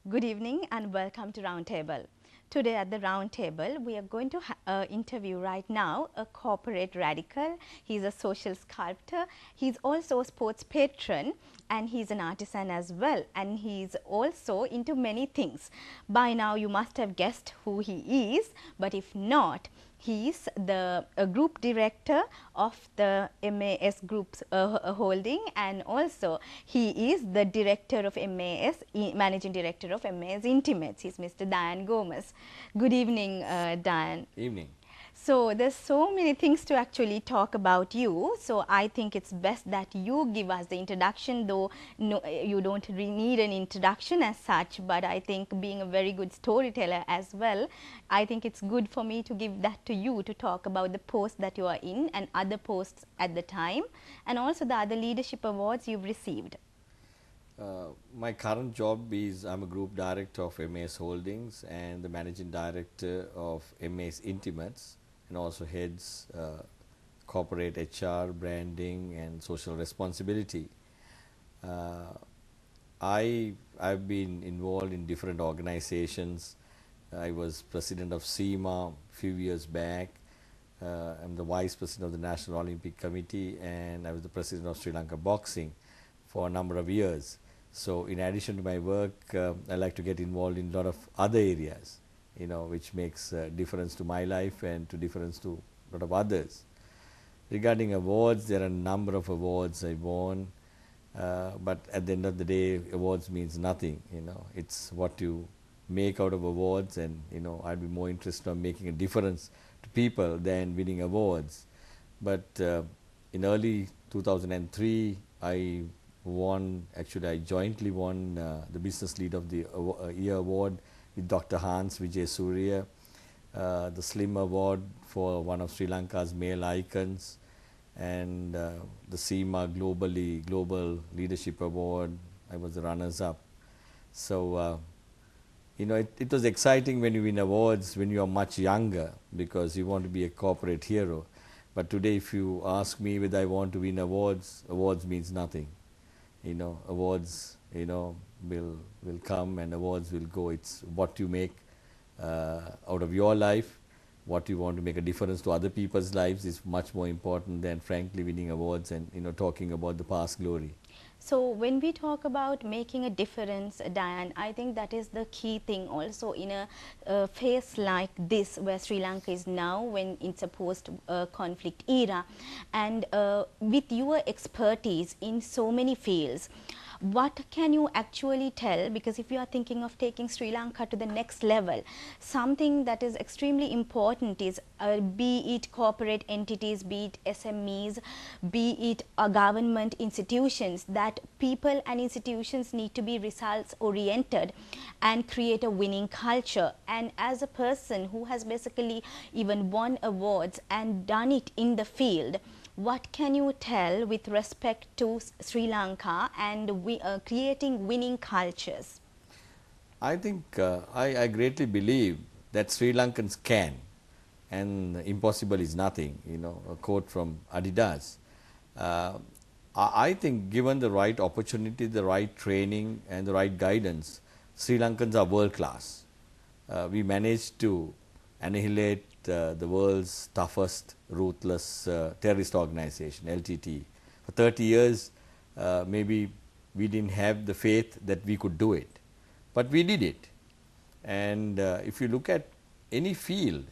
Good evening and welcome to Roundtable. Today at the Roundtable, we are going to interview right now a corporate radical. He's a social sculptor. He's also a sports patron and he's an artisan as well. And he's also into many things. By now, you must have guessed who he is, but if not, he is the group director of the MAS Group's holding, and also he is the director of MAS, managing director of MAS Intimates. He's Mr. Dian Gomes. Good evening, Dian. Evening. So there's so many things to actually talk about you. So I think it's best that you give us the introduction, though no, you don't really need an introduction as such. But I think being a very good storyteller as well, I think it's good for me to give that to you to talk about the post that you are in and other posts at the time, and also the other leadership awards you've received. My current job is I'm a group director of MAS Holdings and the managing director of MAS Intimates, and also heads corporate HR, branding and social responsibility. I've been involved in different organizations. I was president of SEMA a few years back. I'm the vice president of the National Olympic Committee, and I was the president of Sri Lanka Boxing for a number of years. So in addition to my work, I like to get involved in a lot of other areas, which makes a difference to my life and to difference to a lot of others. Regarding awards, there are a number of awards I won, but at the end of the day, awards means nothing. It's what you make out of awards, and I'd be more interested in making a difference to people than winning awards. But in early 2003, I jointly won the Business Leader of the Year award with Dr. Hans Vijay Surya, the Slim Award for one of Sri Lanka's male icons, and the SEMA Global Leadership Award. I was the runners-up. So, it was exciting when you win awards when you are much younger, because you want to be a corporate hero. But today, if you ask me whether I want to win awards, awards means nothing. Awards, will come and awards will go. It's what you make out of your life, what you want to make a difference to other people's lives is much more important than frankly winning awards and talking about the past glory. So when we talk about making a difference, Dian, I think that is the key thing also in a phase like this where Sri Lanka is now, when it's a post-conflict era, and with your expertise in so many fields, what can you actually tell? Because if you are thinking of taking Sri Lanka to the next level, something that is extremely important is be it corporate entities, be it SMEs, be it government institutions, that people and institutions need to be results oriented and create a winning culture. And as a person who has basically even won awards and done it in the field, what can you tell with respect to Sri Lanka and creating winning cultures? I think I greatly believe that Sri Lankans can, and impossible is nothing. A quote from Adidas. I think given the right opportunity, the right training and the right guidance, Sri Lankans are world class. We managed to annihilate the world's toughest, ruthless terrorist organization, LTT. For 30 years, maybe we didn't have the faith that we could do it, but we did it. And if you look at any field,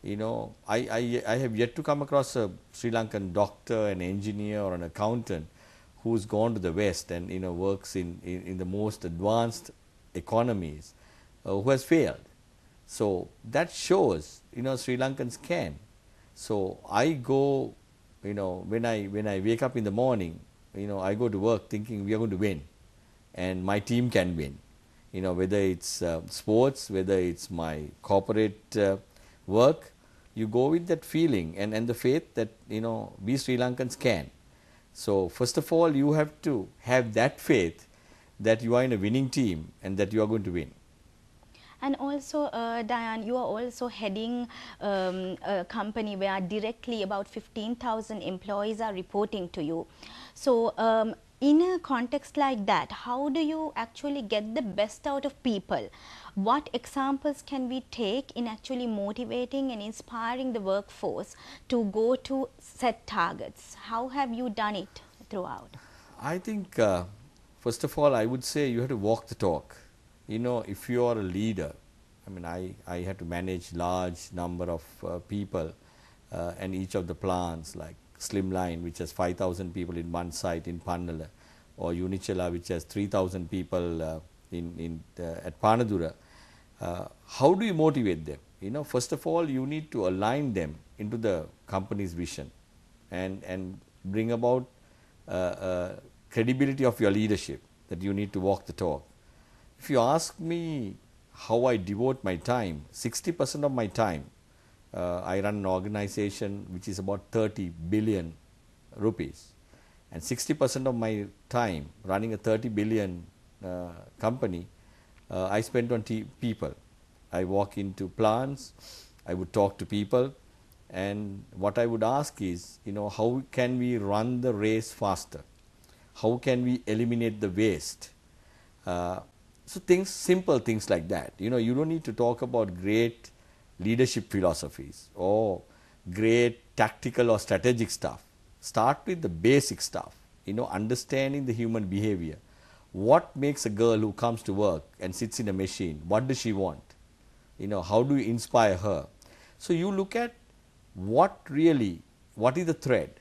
I have yet to come across a Sri Lankan doctor, an engineer or an accountant who's gone to the West and works in the most advanced economies who has failed. So that shows Sri Lankans can. So I go, when I wake up in the morning, I go to work thinking we are going to win, and my team can win. Whether it's sports, whether it's my corporate work, you go with that feeling and the faith that we Sri Lankans can. So first of all, you have to have that faith that you are in a winning team and that you are going to win. And also, Dian, you are also heading a company where directly about 15,000 employees are reporting to you. So in a context like that, how do you actually get the best out of people? What examples can we take in actually motivating and inspiring the workforce to go to set targets? How have you done it throughout? I think, first of all, I would say you have to walk the talk. You know, if you are a leader, I mean, I had to manage large number of people, and each of the plants like Slimline, which has 5,000 people in one site in Pannala, or Unicella, which has 3,000 people at Panadura. How do you motivate them? You know, first of all, you need to align them into the company's vision, and bring about credibility of your leadership, that you need to walk the talk. If you ask me how I devote my time, 60% of my time, I run an organization which is about 30 billion rupees, and 60% of my time running a 30 billion company, I spend on people. I walk into plants, I would talk to people, and what I would ask is, you know, how can we run the race faster? How can we eliminate the waste? So things, simple things like that. You know, you don't need to talk about great leadership philosophies or great tactical or strategic stuff. Start with the basic stuff, you know, understanding the human behavior. What makes a girl who comes to work and sits in a machine? What does she want? You know, how do you inspire her? So you look at what is the thread?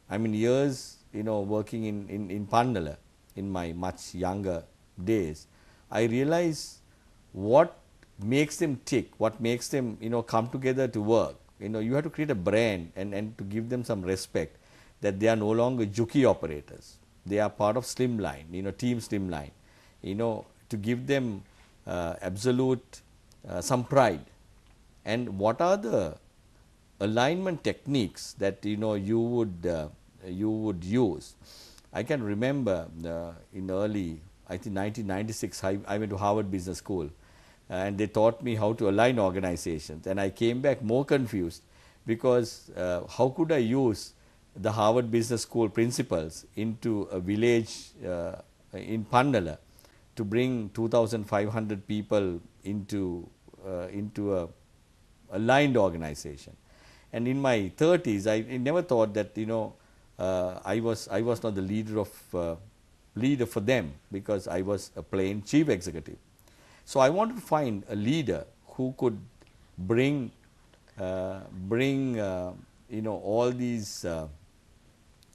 I mean, years, you know, working in Pannala in my much younger days, I realized what makes them tick, what makes them, you know, come together to work. You know, you have to create a brand and to give them some respect, that they are no longer juki operators. They are part of Slimline, you know, team Slimline. You know, to give them absolute some pride. And what are the alignment techniques that, you know, you would use? I can remember in early, I think 1996, I went to Harvard Business School, and they taught me how to align organizations, and I came back more confused, because how could I use the Harvard Business School principles into a village in Pannala to bring 2,500 people into a aligned organization. And in my 30s, I never thought that, you know, I was not the leader for them, because I was a plain chief executive. So I wanted to find a leader who could bring you know, all these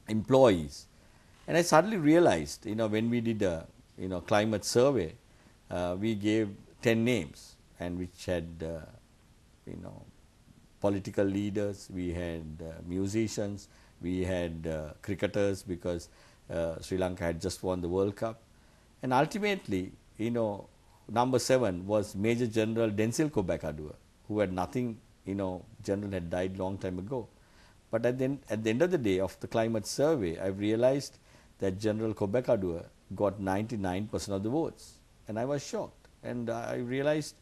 employees. And I suddenly realized, you know, when we did a, you know, climate survey, we gave 10 names, and which had you know, political leaders, we had musicians, we had cricketers, because Sri Lanka had just won the World Cup. And ultimately, you know, number 7 was Major General Densil Kobakadua, who had nothing, you know, general had died long time ago. But at the end of the day of the climate survey, I've realized that General Kobakadua got 99% of the votes, and I was shocked. And I realized